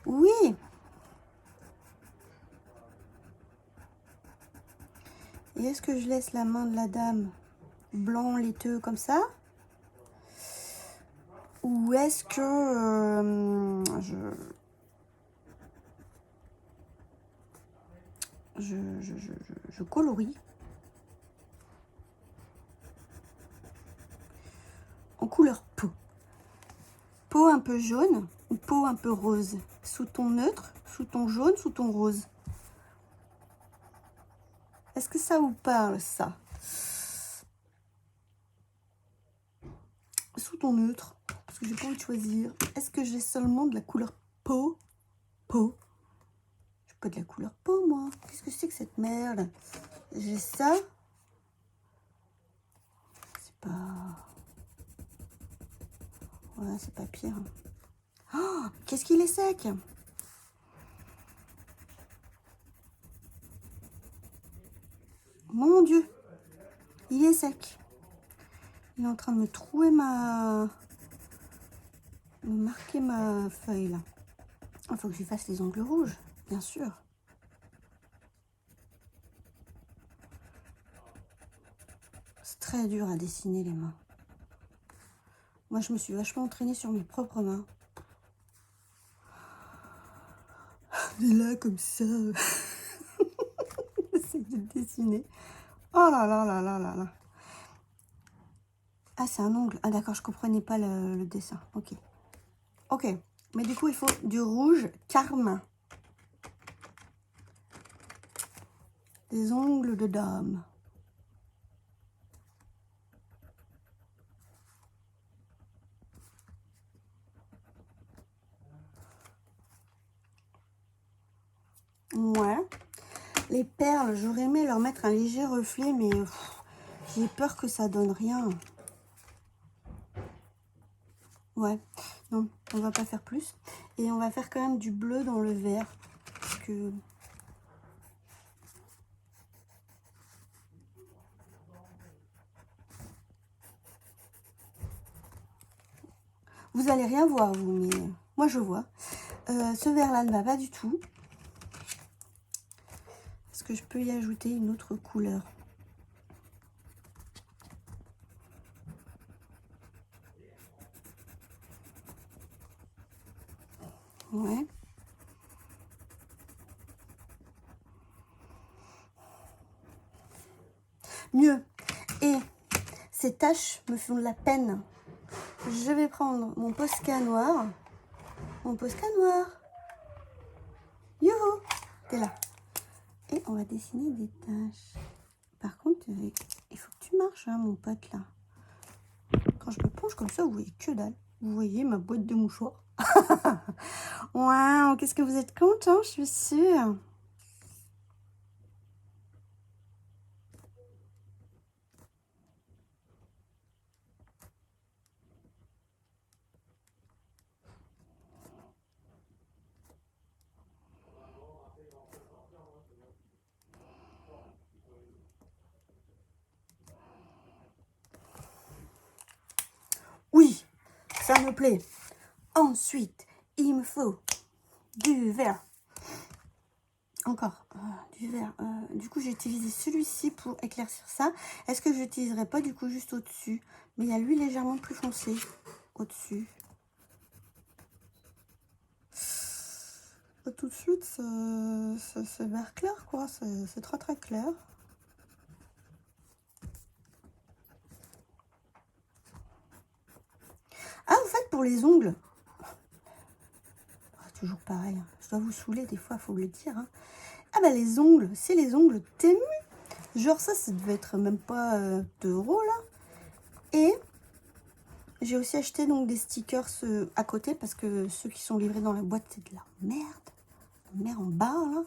Oui. Et est-ce que je laisse la main de la dame blanc laiteux comme ça? Ou est-ce que je colorie en couleur peau? Peau un peu jaune ou peau un peu rose? Sous ton neutre, sous ton jaune, sous ton rose? Est-ce que ça vous parle, ça? Sous ton neutre, parce que j'ai pas envie de choisir. Est-ce que j'ai seulement de la couleur peau? Peau. J'ai pas de la couleur peau, moi. Qu'est-ce que c'est que cette merde? J'ai ça. C'est pas... Ouais, c'est pas pire. Oh, qu'est-ce qu'il est sec! Mon Dieu, il est sec. Il est en train de me trouer me marquer ma feuille là. Il faut que je lui fasse les ongles rouges, bien sûr. C'est très dur à dessiner les mains. Moi, je me suis vachement entraînée sur mes propres mains. Et là, comme ça, j'essaie de dessiner. Oh là là là là là là. Ah, c'est un ongle. Ah d'accord, je comprenais pas le dessin. Ok. Ok. Mais du coup, il faut du rouge carmin. Des ongles de dame. Ouais. Les perles, j'aurais aimé leur mettre un léger reflet, mais j'ai peur que ça donne rien. Ouais. Non, on va pas faire plus. Et on va faire quand même du bleu dans le vert. Parce que... Vous allez rien voir, vous, mais moi je vois. Ce vert-là ne va pas du tout. Est-ce que je peux y ajouter une autre couleur? Ouais. Mieux. Et ces taches me font de la peine. Je vais prendre mon Posca noir. Mon Posca noir. Youhou! T'es là. Et on va dessiner des taches. Par contre, il faut que tu marches, hein, mon pote, là. Quand je me penche comme ça, vous voyez que dalle. Vous voyez ma boîte de mouchoirs. Waouh, qu'est-ce que vous êtes content, je suis sûre. Oui, ça me plaît. Ensuite, il me faut du vert. Encore du vert. Du coup, j'ai utilisé celui-ci pour éclaircir ça. Est-ce que je n'utiliserai pas du coup juste au-dessus? Mais il y a lui légèrement plus foncé au-dessus. Tout de suite, c'est vert clair, quoi. C'est très très clair. Ah, en fait, pour les ongles, toujours pareil, hein. Je dois vous saouler des fois, il faut le dire. Hein. Ah bah les ongles, c'est les ongles Temu. Genre ça devait être même pas 2 € là. Et j'ai aussi acheté donc des stickers à côté parce que ceux qui sont livrés dans la boîte, c'est de la merde. Merde en bas là.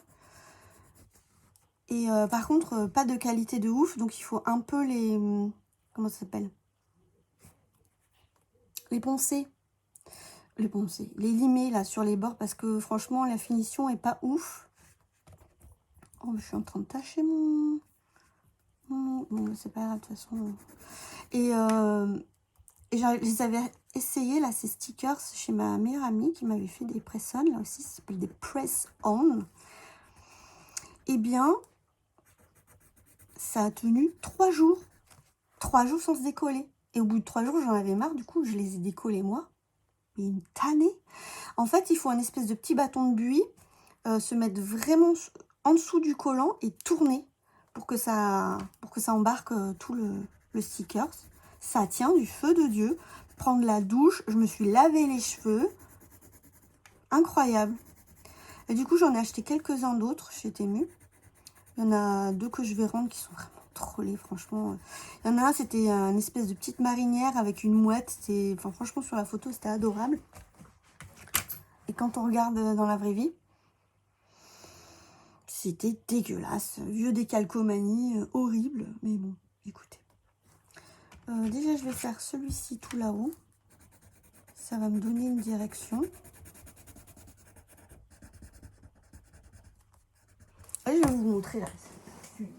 Et par contre, pas de qualité de ouf, donc il faut un peu les... Comment ça s'appelle? Les poncer. Les limer là sur les bords parce que franchement la finition est pas ouf. Oh, je suis en train de tâcher mon... Bon, c'est pas grave de toute façon. Et je les avais essayés là, ces stickers, chez ma meilleure amie qui m'avait fait des press-on, là aussi, ça s'appelle des press-on. Eh bien, ça a tenu 3 jours. 3 jours sans se décoller. Et au bout de 3 jours, j'en avais marre, du coup, je les ai décollés moi. Mais une tannée. En fait, il faut un espèce de petit bâton de buis, se mettre vraiment en dessous du collant et tourner pour que ça embarque tout le sticker. Ça tient du feu de Dieu. Prendre la douche, je me suis lavé les cheveux. Incroyable. Et du coup, j'en ai acheté quelques-uns d'autres chez Temu. Il y en a 2 que je vais rendre qui sont vraiment trollés, franchement. Il y en a un, c'était une espèce de petite marinière avec une mouette. Enfin, franchement, sur la photo, c'était adorable. Et quand on regarde dans la vraie vie, c'était dégueulasse. Vieux décalcomanie, horrible. Mais bon, écoutez. Déjà, je vais faire celui-ci tout là-haut. Ça va me donner une direction. Allez, je vais vous montrer là. Je suis.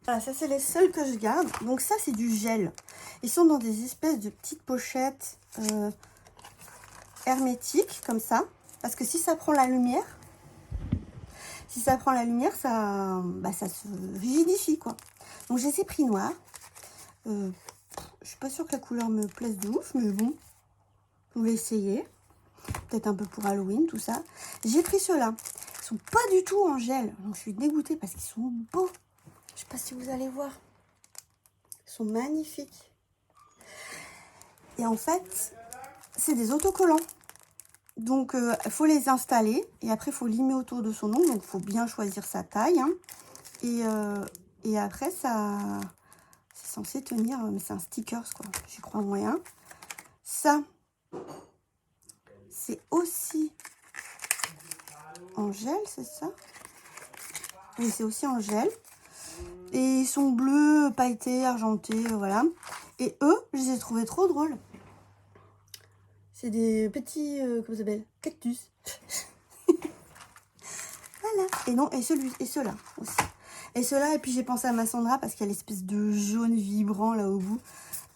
Voilà, ça c'est les seuls que je garde. Donc ça c'est du gel. Ils sont dans des espèces de petites pochettes hermétiques comme ça. Parce que si ça prend la lumière, ça se rigidifie quoi. Donc je les ai pris noirs. Je suis pas sûre que la couleur me plaise de ouf, mais bon, vous pouvez essayer. Peut-être un peu pour Halloween, tout ça. J'ai pris ceux-là. Ils sont pas du tout en gel. Donc je suis dégoûtée parce qu'ils sont beaux. Je sais pas si vous allez voir. Ils sont magnifiques. Et en fait, c'est des autocollants. Donc, il faut les installer. Et après, il faut limer autour de son ongle. Donc, il faut bien choisir sa taille. Hein. Et après, ça... C'est censé tenir... Mais c'est un stickers, quoi. J'y crois moyen. Ça, c'est aussi en gel, c'est ça? Oui, c'est aussi en gel. Et ils sont bleus, pailletés, argentés, voilà. Et eux, je les ai trouvés trop drôles. C'est des petits, comment ça s'appelle? Cactus. Voilà. Et non, et ceux-là aussi. Et ceux-là, et puis j'ai pensé à ma Sandra parce qu'il y a l'espèce de jaune vibrant là au bout.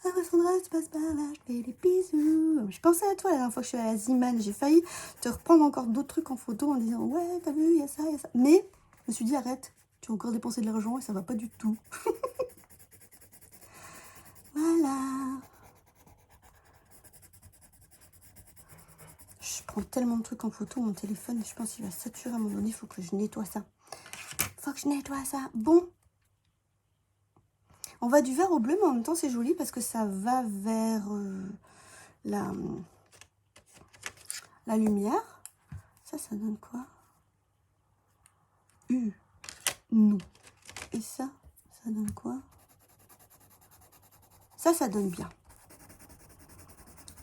Ah, ma Sandra, tu passes par là, je fais des bisous. Je pensais à toi la dernière fois que je suis allée à Ziman. J'ai failli te reprendre encore d'autres trucs en photo en disant ouais, t'as vu, il y a ça, il y a ça. Mais je me suis dit arrête, tu as encore dépensé de l'argent et ça va pas du tout. Voilà. Je prends tellement de trucs en photo, mon téléphone, je pense qu'il va saturer à un moment donné, il faut que je nettoie ça. Faut que je nettoie ça. Bon. On va du vert au bleu, mais en même temps, c'est joli parce que ça va vers la lumière. Ça donne quoi? Non. Et ça donne quoi? Ça donne bien.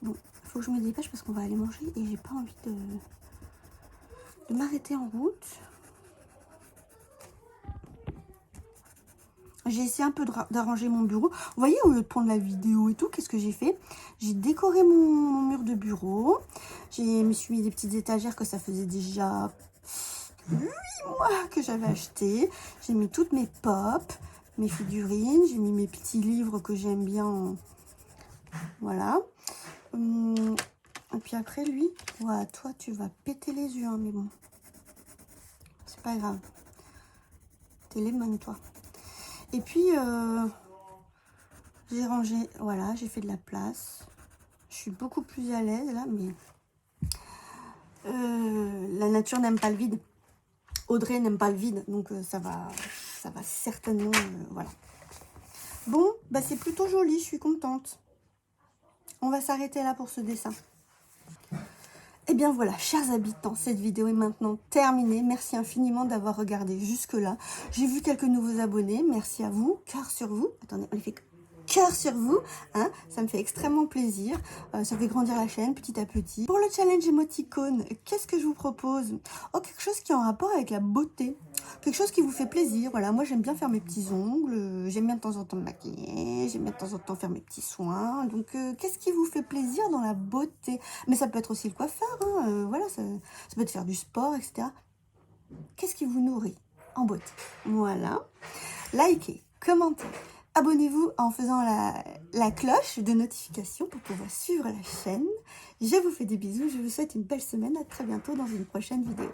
Bon, il faut que je me dépêche parce qu'on va aller manger et j'ai pas envie de m'arrêter en route. J'ai essayé un peu d'arranger mon bureau. Vous voyez, au lieu de prendre la vidéo et tout, qu'est-ce que j'ai fait? J'ai décoré mon mur de bureau. Je me suis mis des petites étagères que ça faisait déjà 8 mois que j'avais acheté. J'ai mis toutes mes pop, mes figurines. J'ai mis mes petits livres que j'aime bien. Voilà. Et puis après, lui, ouais, toi, tu vas péter les yeux, hein, mais bon. C'est pas grave. T'es lemon, toi. Et puis, j'ai rangé, voilà, j'ai fait de la place. Je suis beaucoup plus à l'aise, là, mais... la nature n'aime pas le vide. Audrey n'aime pas le vide, donc ça va certainement, voilà. Bon, bah c'est plutôt joli, je suis contente. On va s'arrêter là pour ce dessin. Et bien voilà, chers habitants, cette vidéo est maintenant terminée. Merci infiniment d'avoir regardé jusque-là. J'ai vu quelques nouveaux abonnés, merci à vous. Cœur sur vous. Attendez, on les fait cœur sur vous, hein, ça me fait extrêmement plaisir, ça fait grandir la chaîne petit à petit. Pour le challenge émoticône, qu'est-ce que je vous propose? Oh, quelque chose qui est en rapport avec la beauté, quelque chose qui vous fait plaisir. Voilà, moi j'aime bien faire mes petits ongles, j'aime bien de temps en temps me maquiller, j'aime bien de temps en temps faire mes petits soins. Donc qu'est-ce qui vous fait plaisir dans la beauté? Mais ça peut être aussi le coiffeur, hein, voilà, ça peut être faire du sport, etc. Qu'est-ce qui vous nourrit en beauté? Voilà, likez, commentez. Abonnez-vous en faisant la cloche de notification pour pouvoir suivre la chaîne. Je vous fais des bisous, je vous souhaite une belle semaine. À très bientôt dans une prochaine vidéo.